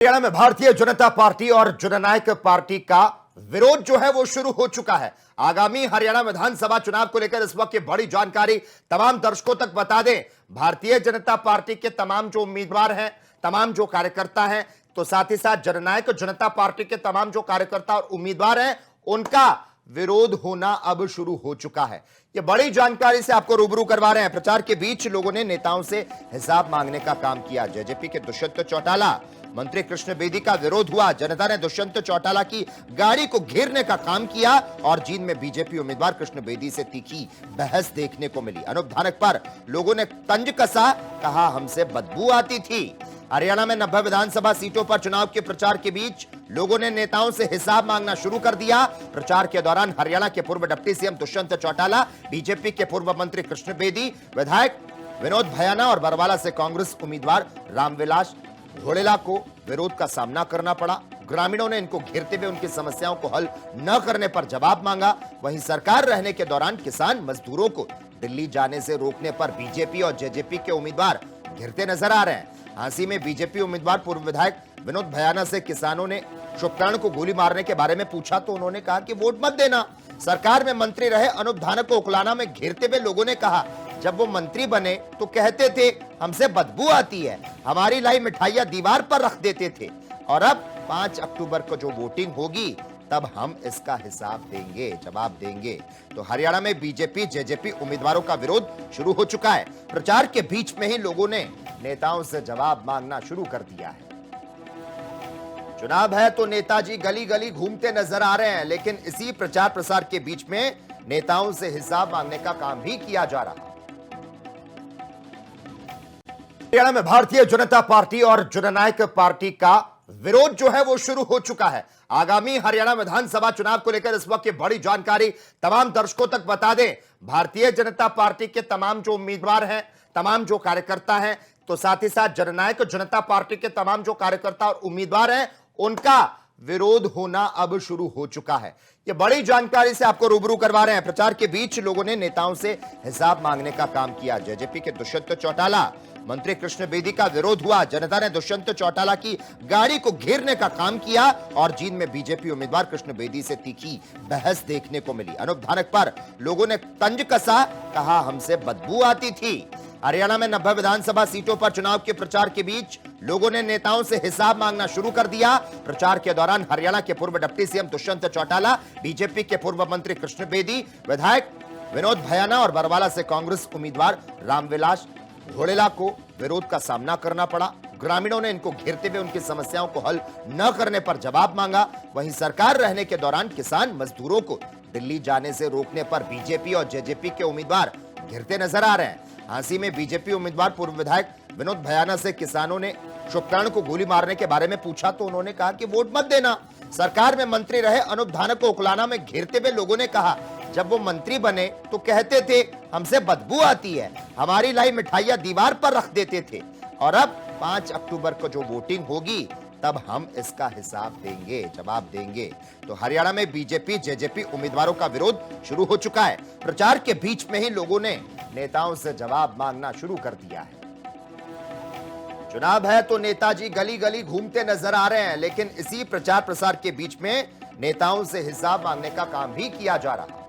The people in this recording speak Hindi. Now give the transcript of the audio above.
हरियाणा में भारतीय जनता पार्टी और जननायक पार्टी का विरोध जो है वो शुरू हो चुका है। आगामी हरियाणा विधानसभा चुनाव को लेकर इस वक्त की बड़ी जानकारी तमाम दर्शकों तक बता दें। भारतीय जनता पार्टी के तमाम जो उम्मीदवार हैं, तमाम जो कार्यकर्ता हैं, तो साथ ही साथ जननायक जनता पार्टी के तमाम जो कार्यकर्ता और उम्मीदवार हैं, उनका विरोध होना अब शुरू हो चुका है। यह बड़ी जानकारी से आपको रूबरू करवा रहे हैं। प्रचार के बीच लोगों ने नेताओं से हिसाब मांगने का काम किया। जेजेपी के दुष्यंत चौटाला मंत्री कृष्ण बेदी का विरोध हुआ। जनता ने दुष्यंत चौटाला की गाड़ी को घेरने का काम किया और जींद में बीजेपी उम्मीदवार कृष्ण बेदी से तीखी बहस देखने को मिली। अनूप धानक पर लोगों ने तंज कसा, कहा हमसे बदबू आती थी। हरियाणा में 90 विधानसभा सीटों पर चुनाव के प्रचार के बीच लोगों ने नेताओं से हिसाब मांगना शुरू कर दिया। प्रचार के दौरान हरियाणा के पूर्व deputy CM Dushyant Chautala, BJP के पूर्व मंत्री कृष्ण बेदी, विधायक विनोद भयाना और बरवाला से कांग्रेस उम्मीदवार रामविलास घोड़ेला को विरोध का सामना करना पड़ा। ग्रामीणों ने इनको घेरते हुए उनकी समस्याओं को हल न करने पर जवाब मांगा। वहीं सरकार रहने के दौरान किसान मजदूरों को दिल्ली जाने से रोकने पर बीजेपी और जेजेपी के उम्मीदवार घिरते नजर आ रहे हैं। हांसी में बीजेपी उम्मीदवार पूर्व विधायक विनोद भयाना से किसानों ने शुभकर्ण को गोली मारने के बारे में पूछा तो उन्होंने कहा कि वोट मत देना। सरकार में मंत्री रहे अनूप धानक को उकलाना में घेरते हुए लोगों ने कहा, जब वो मंत्री बने तो कहते थे हमसे बदबू आती है, हमारी लाई मिठाइयां दीवार पर रख देते थे, और अब 5 अक्टूबर को जो वोटिंग होगी तब हम इसका हिसाब देंगे, जवाब देंगे। तो हरियाणा में बीजेपी जेजेपी उम्मीदवारों का विरोध शुरू हो चुका है। प्रचार के बीच में ही लोगों ने नेताओं से जवाब मांगना शुरू कर दिया है। चुनाव है तो नेताजी गली गली घूमते नजर आ रहे हैं, लेकिन इसी प्रचार प्रसार के बीच में नेताओं से हिसाब मांगने का काम भी किया जा रहा है। हरियाणा में भारतीय जनता पार्टी और जननायक पार्टी का विरोध जो है वो शुरू हो चुका है। आगामी हरियाणा विधानसभा चुनाव को लेकर इस वक्त की बड़ी जानकारी तमाम दर्शकों तक बता दें। भारतीय जनता पार्टी के तमाम जो उम्मीदवार हैं, तमाम जो कार्यकर्ता हैं, तो साथ ही साथ जननायक जनता पार्टी के तमाम जो कार्यकर्ता और उम्मीदवार हैं, उनका विरोध होना अब शुरू हो चुका है। यह बड़ी जानकारी से आपको रूबरू करवा रहे हैं। प्रचार के बीच लोगों ने नेताओं से हिसाब मांगने का काम किया। जेजेपी के दुष्यंत चौटाला मंत्री कृष्ण बेदी का विरोध हुआ। जनता ने दुष्यंत चौटाला की गाड़ी को घेरने का काम किया और जींद में बीजेपी उम्मीदवार कृष्ण बेदी से तीखी बहस देखने को मिली। अनूप धानक पर लोगों ने तंज कसा, कहा हमसे बदबू आती थी। हरियाणा में 90 विधानसभा सीटों पर चुनाव के प्रचार के बीच लोगों ने नेताओं से हिसाब मांगना शुरू कर दिया। प्रचार के दौरान हरियाणा के पूर्व deputy CM Dushyant Chautala, BJP के पूर्व मंत्री कृष्ण बेदी, विधायक विनोद भयाना और बरवाला से कांग्रेस उम्मीदवार रामविलास घोड़ेला को विरोध का सामना करना पड़ा। ग्रामीणों ने इनको घेरते हुए उनकी समस्याओं को हल न करने पर जवाब मांगा। वहीं सरकार रहने के दौरान किसान मजदूरों को दिल्ली जाने से रोकने पर बीजेपी और जेजेपी के उम्मीदवार घिरते नजर आ रहे हैं। हांसी में बीजेपी उम्मीदवार पूर्व विधायक विनोद भयाना से किसानों ने शुभकर्ण को गोली मारने के बारे में पूछा तो उन्होंने कहा कि वोट मत देना। सरकार में मंत्री रहे अनूप धानक को उकलाना में घेरते हुए लोगों ने कहा, जब वो मंत्री बने तो कहते थे हमसे बदबू आती है, हमारी लाई मिठाइयां दीवार पर रख देते थे, और अब 5 अक्टूबर को जो वोटिंग होगी तब हम इसका हिसाब देंगे, जवाब देंगे। तो हरियाणा में बीजेपी जेजेपी उम्मीदवारों का विरोध शुरू हो चुका है। प्रचार के बीच में ही लोगों ने नेताओं से जवाब मांगना शुरू कर दिया है। चुनाव है तो नेताजी गली गली घूमते नजर आ रहे हैं, लेकिन इसी प्रचार प्रसार के बीच में नेताओं से हिसाब मांगने का काम भी किया जा रहा है।